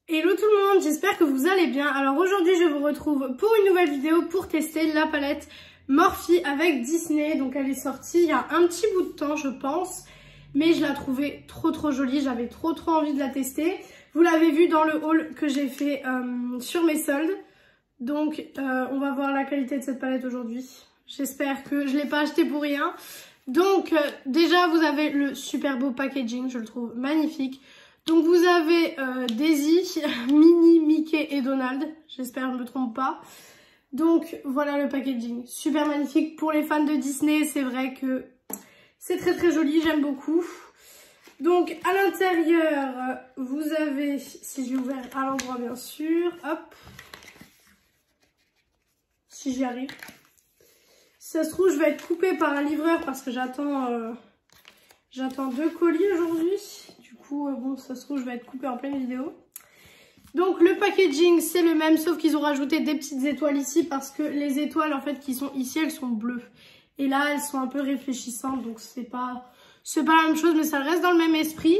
Hello tout le monde, j'espère que vous allez bien. Alors aujourd'hui je vous retrouve pour une nouvelle vidéo pour tester la palette Morphe avec Disney. Donc elle est sortie il y a un petit bout de temps je pense, mais je la trouvais trop jolie, j'avais trop envie de la tester. Vous l'avez vu dans le haul que j'ai fait sur mes soldes. Donc on va voir la qualité de cette palette aujourd'hui. J'espère que je ne l'ai pas acheté pour rien. Donc déjà vous avez le super beau packaging, je le trouve magnifique. Donc vous avez Daisy, Minnie, Mickey et Donald, j'espère que je ne me trompe pas. Donc voilà le packaging, super magnifique. Pour les fans de Disney, c'est vrai que c'est très joli, j'aime beaucoup. Donc à l'intérieur, vous avez, si j'ai ouvert à l'endroit bien sûr, hop, si j'y arrive. Si ça se trouve, je vais être coupée par un livreur parce que j'attends 2 colis aujourd'hui. Du coup, bon, ça se trouve, je vais être coupée en pleine vidéo. Donc, le packaging, c'est le même, sauf qu'ils ont rajouté des petites étoiles ici parce que les étoiles, en fait, qui sont ici, elles sont bleues. Et là, elles sont un peu réfléchissantes, donc c'est pas la même chose, mais ça reste dans le même esprit.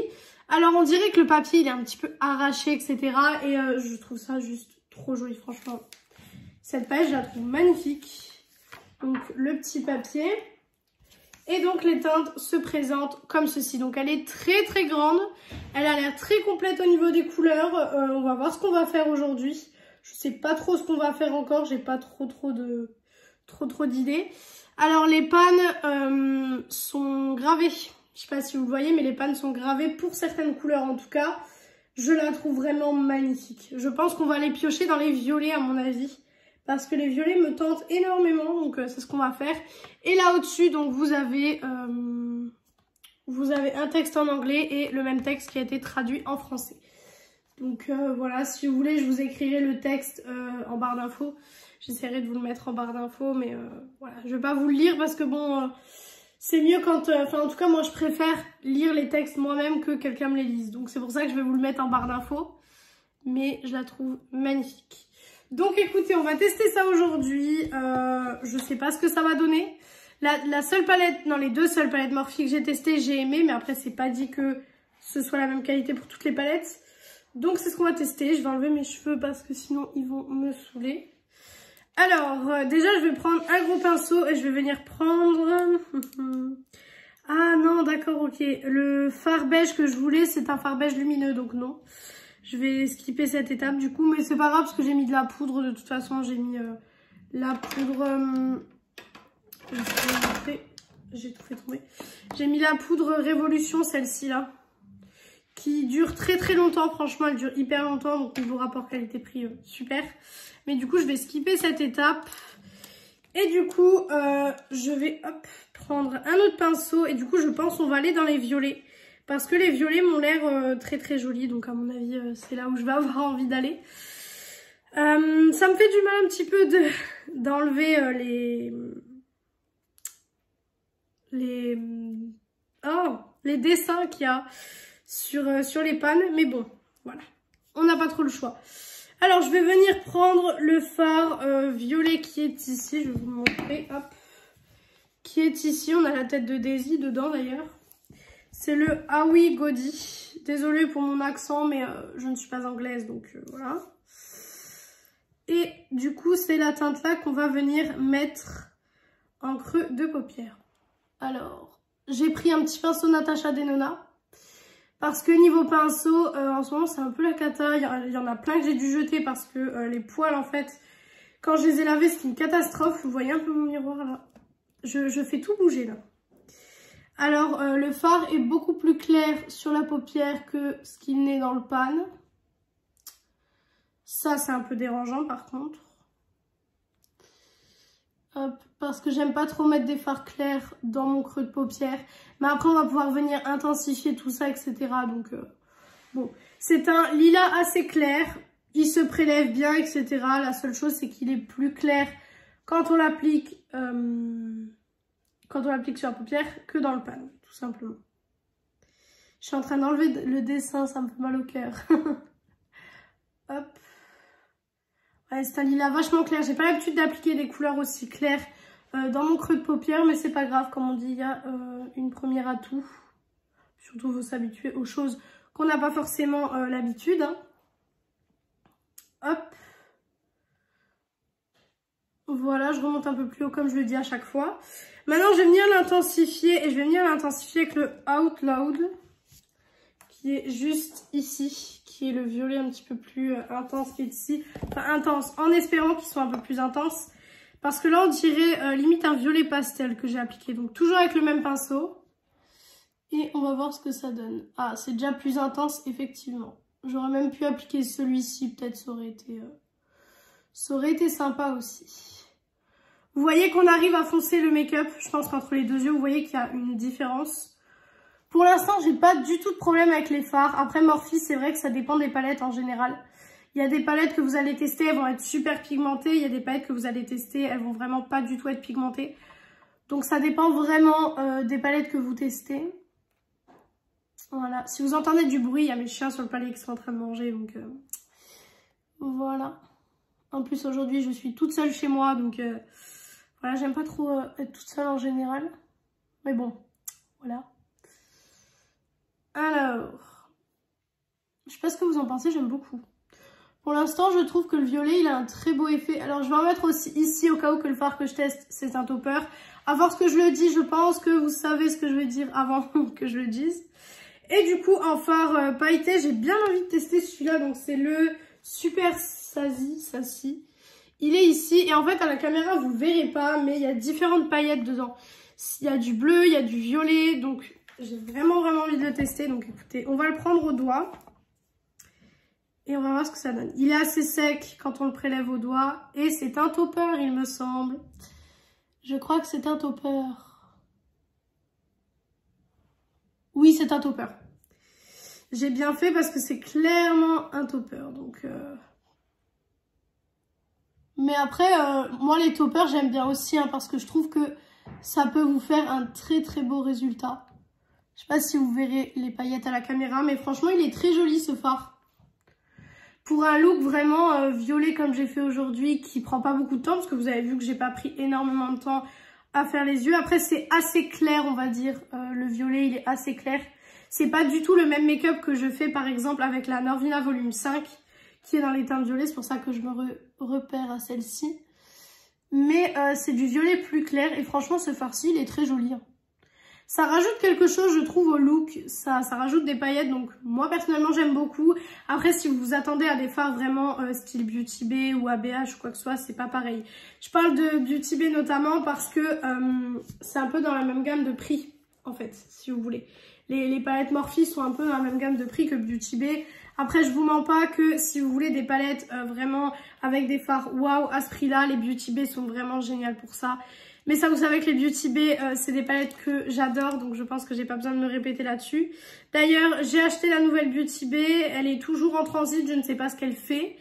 Alors, on dirait que le papier, il est un petit peu arraché, etc. Et je trouve ça juste trop joli, franchement. Cette page, je la trouve magnifique. Donc, le petit papier. Et donc les teintes se présentent comme ceci. Donc elle est très grande. Elle a l'air très complète au niveau des couleurs. On va voir ce qu'on va faire aujourd'hui. Je sais pas trop ce qu'on va faire encore. J'ai pas trop d'idées. Alors les pannes sont gravées. Je sais pas si vous le voyez, mais les pannes sont gravées pour certaines couleurs en tout cas. Je la trouve vraiment magnifique. Je pense qu'on va les piocher dans les violets à mon avis. Parce que les violets me tentent énormément, donc c'est ce qu'on va faire. Et là au-dessus, donc vous avez un texte en anglais et le même texte qui a été traduit en français. Donc voilà, si vous voulez, je vous écrirai le texte en barre d'infos. J'essaierai de vous le mettre en barre d'infos, mais voilà, je vais pas vous le lire parce que bon, c'est mieux quand... Enfin, en tout cas, moi, je préfère lire les textes moi-même que quelqu'un me les lise. Donc c'est pour ça que je vais vous le mettre en barre d'infos. Mais je la trouve magnifique. Donc écoutez, on va tester ça aujourd'hui. Je sais pas ce que ça va donner. La seule palette, non les 2 seules palettes Morphe que j'ai testées, j'ai aimé, mais après c'est pas dit que ce soit la même qualité pour toutes les palettes. Donc c'est ce qu'on va tester. Je vais enlever mes cheveux parce que sinon ils vont me saouler. Alors déjà je vais prendre un gros pinceau et je vais venir prendre... Ah non d'accord ok. Le fard beige que je voulais c'est un fard beige lumineux donc non. Je vais skipper cette étape du coup, mais c'est pas grave parce que j'ai mis de la poudre de toute façon. J'ai mis la poudre... J'ai tout fait tomber. J'ai mis la poudre Révolution, celle-ci là, qui dure très longtemps. Franchement, elle dure hyper longtemps. Donc niveau rapport qualité-prix, super. Mais du coup, je vais skipper cette étape. Et du coup, je vais prendre un autre pinceau. Et du coup, je pense qu'on va aller dans les violets. Parce que les violets m'ont l'air très jolis. Donc à mon avis, c'est là où je vais avoir envie d'aller. Ça me fait du mal un petit peu d'enlever les dessins qu'il y a sur les pannes. Mais bon, voilà. On n'a pas trop le choix. Alors, je vais venir prendre le fard violet qui est ici. Je vais vous montrer. Hop. Qui est ici. On a la tête de Daisy dedans d'ailleurs. C'est le Aoi Godi. Désolée pour mon accent, mais je ne suis pas anglaise, donc voilà. Et du coup, c'est la teinte là qu'on va venir mettre en creux de paupière. Alors, j'ai pris un petit pinceau Natasha Denona. Parce que niveau pinceau, en ce moment, c'est un peu la cata. Il y en a plein que j'ai dû jeter parce que les poils, en fait, quand je les ai lavés, c'est une catastrophe. Vous voyez un peu mon miroir là. Je fais tout bouger là. Alors, le fard est beaucoup plus clair sur la paupière que ce qu'il n'est dans le pan. Ça, c'est un peu dérangeant par contre. Hop, parce que j'aime pas trop mettre des fards clairs dans mon creux de paupière. Mais après, on va pouvoir venir intensifier tout ça, etc. Donc, bon. C'est un lilas assez clair. Il se prélève bien, etc. La seule chose, c'est qu'il est plus clair quand on l'applique... sur la paupière que dans le pan, tout simplement. Je suis en train d'enlever le dessin, ça me fait mal au cœur. Hop. Ouais, c'est un lilas vachement clair. J'ai pas l'habitude d'appliquer des couleurs aussi claires dans mon creux de paupière, mais c'est pas grave. Comme on dit, il y a une première atout. Surtout, il faut s'habituer aux choses qu'on n'a pas forcément l'habitude. Hein. Voilà, je remonte un peu plus haut comme je le dis à chaque fois. Maintenant, je vais venir l'intensifier et je vais venir l'intensifier avec le Out Loud, qui est juste ici, qui est le violet un petit peu plus intense qu'ici. Enfin, intense, en espérant qu'il soit un peu plus intense. Parce que là, on dirait limite un violet pastel que j'ai appliqué. Donc, toujours avec le même pinceau. Et on va voir ce que ça donne. Ah, c'est déjà plus intense, effectivement. J'aurais même pu appliquer celui-ci, peut-être ça aurait été sympa aussi. Vous voyez qu'on arrive à foncer le make-up, je pense qu'entre les deux yeux, vous voyez qu'il y a une différence. Pour l'instant, j'ai pas du tout de problème avec les fards. Après Morphe, c'est vrai que ça dépend des palettes en général. Il y a des palettes que vous allez tester, elles vont être super pigmentées. Il y a des palettes que vous allez tester, elles vont vraiment pas du tout être pigmentées. Donc ça dépend vraiment des palettes que vous testez. Voilà, si vous entendez du bruit, il y a mes chiens sur le palier qui sont en train de manger, donc voilà. En plus aujourd'hui je suis toute seule chez moi, donc voilà, j'aime pas trop être toute seule en général. Mais bon, voilà. Alors, je sais pas ce que vous en pensez, j'aime beaucoup. Pour l'instant, je trouve que le violet, il a un très beau effet. Alors, je vais en mettre aussi ici, au cas où que le fard que je teste, c'est un topper. À force que je le dis, je pense que vous savez ce que je veux dire avant que je le dise. Et du coup, en fard pailleté, j'ai bien envie de tester celui-là. Donc, c'est le Super Sassy. Il est ici. Et en fait, à la caméra, vous le verrez pas, mais il y a différentes paillettes dedans. Il y a du bleu, il y a du violet. Donc, j'ai vraiment envie de le tester. Donc, écoutez, on va le prendre au doigt. Et on va voir ce que ça donne. Il est assez sec quand on le prélève au doigt. Et c'est un topper, il me semble. Je crois que c'est un topper. Oui, c'est un topper. J'ai bien fait parce que c'est clairement un topper. Donc, mais après, moi les toppers, j'aime bien aussi. Hein, parce que je trouve que ça peut vous faire un très beau résultat. Je sais pas si vous verrez les paillettes à la caméra. Mais franchement, il est très joli ce fard. Pour un look vraiment violet comme j'ai fait aujourd'hui, qui prend pas beaucoup de temps, parce que vous avez vu que j'ai pas pris énormément de temps à faire les yeux. Après, c'est assez clair, on va dire. Le violet, il est assez clair. C'est pas du tout le même make-up que je fais, par exemple, avec la Norvina Volume 5, qui est dans les teintes violettes. C'est pour ça que je me repère à celle-ci. Mais c'est du violet plus clair. Et franchement, ce fard-ci, il est très joli. Hein. Ça rajoute quelque chose, je trouve, au look. Ça rajoute des paillettes. Donc, moi, personnellement, j'aime beaucoup. Après, si vous vous attendez à des fards vraiment style Beauty Bay ou ABH ou quoi que ce soit, c'est pas pareil. Je parle de Beauty Bay notamment parce que c'est un peu dans la même gamme de prix, en fait, si vous voulez. Les palettes Morphe sont un peu dans la même gamme de prix que Beauty Bay. Après, je vous mens pas que si vous voulez des palettes vraiment avec des fards waouh à ce prix-là, les Beauty Bay sont vraiment géniales pour ça. Mais ça, vous savez que les Beauty Bay, c'est des palettes que j'adore, donc je pense que j'ai pas besoin de me répéter là-dessus. D'ailleurs, j'ai acheté la nouvelle Beauty Bay, elle est toujours en transit, je ne sais pas ce qu'elle fait.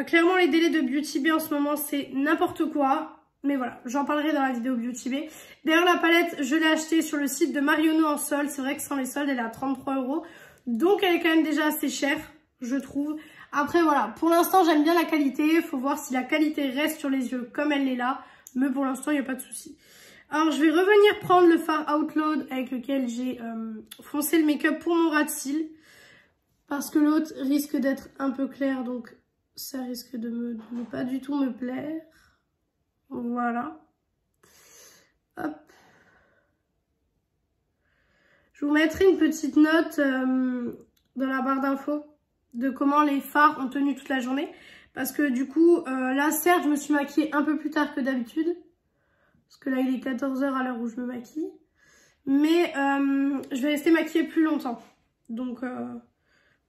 Clairement, les délais de Beauty Bay en ce moment, c'est n'importe quoi. Mais voilà, j'en parlerai dans la vidéo Beauty Bay. D'ailleurs, la palette, je l'ai achetée sur le site de Marionneau en solde. C'est vrai que sans les soldes, elle est à 33 €. Donc, elle est quand même déjà assez chère, je trouve. Après, voilà, pour l'instant, j'aime bien la qualité. Il faut voir si la qualité reste sur les yeux comme elle est là. Mais pour l'instant, il n'y a pas de souci. Alors, je vais revenir prendre le fard Out Loud avec lequel j'ai foncé le make-up pour mon ras de cils. Parce que l'autre risque d'être un peu clair, donc ça risque de ne pas du tout me plaire. Voilà. Hop. Je vous mettrai une petite note dans la barre d'infos de comment les fards ont tenu toute la journée. Parce que du coup, là, certes, je me suis maquillée un peu plus tard que d'habitude. Parce que là, il est 14 h à l'heure où je me maquille. Mais je vais rester maquillée plus longtemps. Donc,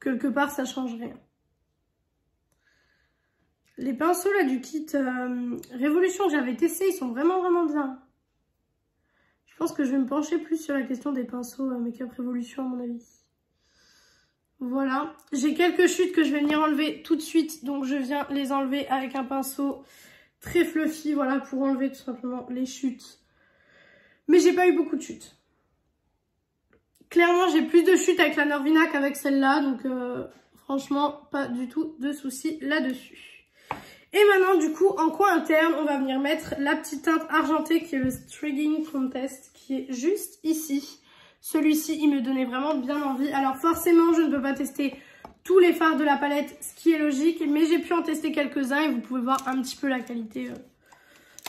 quelque part, ça change rien. Les pinceaux là du kit Révolution que j'avais testé, ils sont vraiment bien. Je pense que je vais me pencher plus sur la question des pinceaux Make-up Révolution à mon avis. Voilà, j'ai quelques chutes que je vais venir enlever tout de suite, donc je viens les enlever avec un pinceau très fluffy, voilà, pour enlever tout simplement les chutes. Mais j'ai pas eu beaucoup de chutes. Clairement, j'ai plus de chutes avec la Norvina qu'avec celle-là, donc franchement, pas du tout de soucis là-dessus. Et maintenant, du coup, en coin interne, on va venir mettre la petite teinte argentée qui est le Strigging Contest, qui est juste ici. Celui-ci, il me donnait vraiment bien envie. Alors forcément, je ne peux pas tester tous les fards de la palette, ce qui est logique. Mais j'ai pu en tester quelques-uns et vous pouvez voir un petit peu la qualité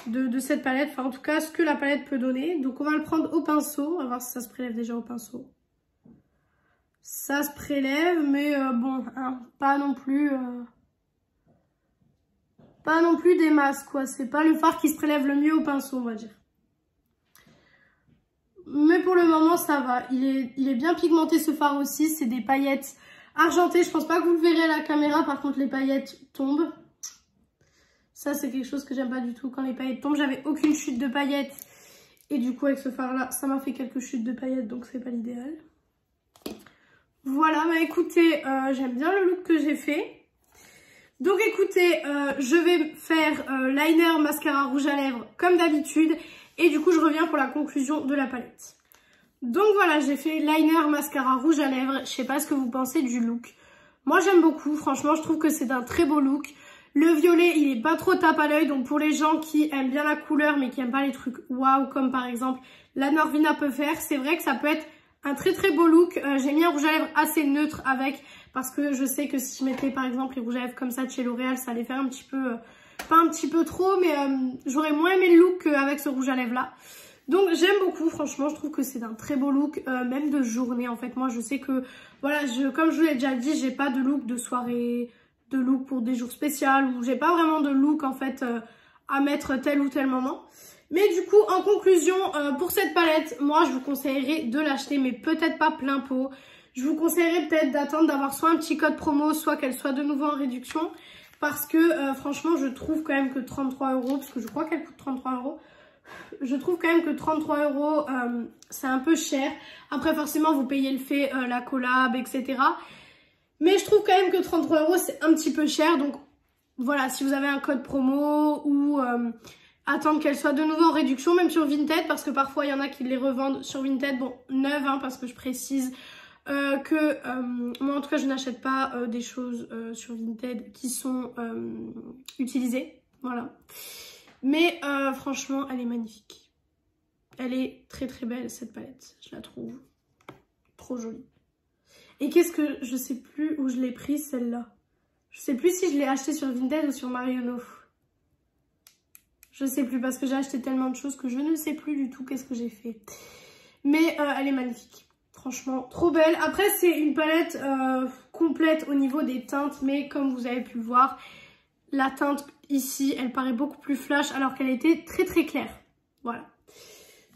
de cette palette. Enfin, en tout cas, ce que la palette peut donner. Donc, on va le prendre au pinceau. On va voir si ça se prélève déjà au pinceau. Ça se prélève, mais bon, hein, pas non plus des masses, quoi. C'est pas le fard qui se prélève le mieux au pinceau, on va dire. Mais pour le moment, ça va. Il est bien pigmenté, ce fard aussi. C'est des paillettes argentées. Je pense pas que vous le verrez à la caméra. Par contre, les paillettes tombent. Ça, c'est quelque chose que j'aime pas du tout quand les paillettes tombent. J'avais aucune chute de paillettes. Et du coup, avec ce fard-là, ça m'a fait quelques chutes de paillettes. Donc, c'est pas l'idéal. Voilà, bah écoutez, j'aime bien le look que j'ai fait. Donc écoutez, je vais faire liner, mascara, rouge à lèvres comme d'habitude. Et du coup, je reviens pour la conclusion de la palette. Donc voilà, j'ai fait liner, mascara, rouge à lèvres. Je sais pas ce que vous pensez du look. Moi, j'aime beaucoup. Franchement, je trouve que c'est un très beau look. Le violet, il est pas trop tape à l'œil. Donc pour les gens qui aiment bien la couleur, mais qui aiment pas les trucs waouh, comme par exemple la Norvina peut faire, c'est vrai que ça peut être un très très beau look. J'ai mis un rouge à lèvres assez neutre avec, parce que je sais que si je mettais par exemple les rouges à lèvres comme ça de chez L'Oréal, ça allait faire un petit peu, pas un petit peu trop, mais j'aurais moins aimé le look qu'avec ce rouge à lèvres là. Donc j'aime beaucoup, franchement je trouve que c'est un très beau look, même de journée en fait. Moi je sais que, voilà, comme je vous l'ai déjà dit, j'ai pas de look de soirée, de look pour des jours spéciaux, ou j'ai pas vraiment de look en fait à mettre tel ou tel moment. Mais du coup, en conclusion, pour cette palette, moi, je vous conseillerais de l'acheter, mais peut-être pas plein pot. Je vous conseillerais peut-être d'attendre d'avoir soit un petit code promo, soit qu'elle soit de nouveau en réduction. Parce que, franchement, je trouve quand même que 33 €, parce que je crois qu'elle coûte 33 €. Je trouve quand même que 33 €, c'est un peu cher. Après, forcément, vous payez le fait, la collab, etc. Mais je trouve quand même que 33 €, c'est un petit peu cher. Donc, voilà, si vous avez un code promo ou... attendre qu'elle soit de nouveau en réduction, même sur Vinted, parce que parfois il y en a qui les revendent sur Vinted, bon, neuves, hein, parce que je précise que moi en tout cas je n'achète pas des choses sur Vinted qui sont utilisées, voilà. Mais franchement, elle est magnifique. Elle est très très belle cette palette, je la trouve trop jolie. Et qu'est-ce que, je sais plus où je l'ai prise celle-là. Je sais plus si je l'ai achetée sur Vinted ou sur Marionneau. Je sais plus parce que j'ai acheté tellement de choses que je ne sais plus du tout qu'est-ce que j'ai fait. Mais elle est magnifique. Franchement, trop belle. Après, c'est une palette complète au niveau des teintes. Mais comme vous avez pu le voir, la teinte ici, elle paraît beaucoup plus flash alors qu'elle était très très claire. Voilà.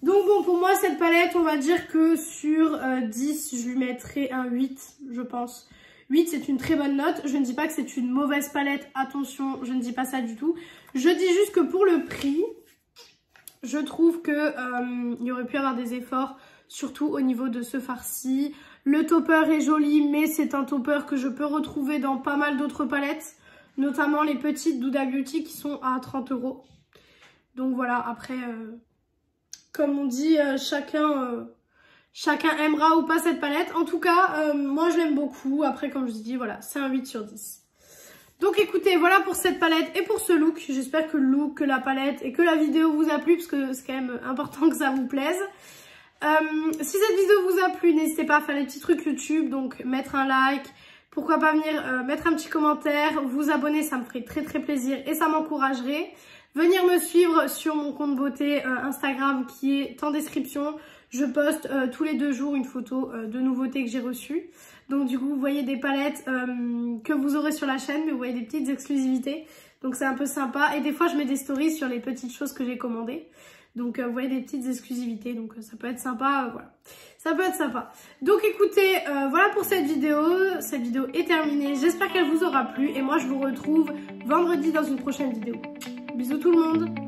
Donc bon, pour moi, cette palette, on va dire que sur 10, je lui mettrai un 8, je pense. 8, c'est une très bonne note. Je ne dis pas que c'est une mauvaise palette. Attention, je ne dis pas ça du tout. Je dis juste que pour le prix, je trouve que il y aurait pu y avoir des efforts, surtout au niveau de ce fard-ci. Le topper est joli, mais c'est un topper que je peux retrouver dans pas mal d'autres palettes, notamment les petites d'Huda Beauty qui sont à 30 €. Donc voilà, après, comme on dit, chacun aimera ou pas cette palette. En tout cas, moi je l'aime beaucoup. Après, comme je dis, voilà, c'est un 8 sur 10. Donc écoutez, voilà pour cette palette et pour ce look. J'espère que le look, que la palette et que la vidéo vous a plu, parce que c'est quand même important que ça vous plaise. Si cette vidéo vous a plu, n'hésitez pas à faire les petits trucs YouTube, donc mettre un like, pourquoi pas venir mettre un petit commentaire, vous abonner, ça me ferait très très plaisir et ça m'encouragerait. Venir me suivre sur mon compte beauté Instagram qui est en description. Je poste tous les 2 jours une photo de nouveautés que j'ai reçues. Donc du coup, vous voyez des palettes que vous aurez sur la chaîne, mais vous voyez des petites exclusivités. Donc c'est un peu sympa. Et des fois, je mets des stories sur les petites choses que j'ai commandées. Donc vous voyez des petites exclusivités. Donc ça peut être sympa, voilà. Ça peut être sympa. Donc écoutez, voilà pour cette vidéo. Cette vidéo est terminée. J'espère qu'elle vous aura plu. Et moi, je vous retrouve vendredi dans une prochaine vidéo. Bisous tout le monde!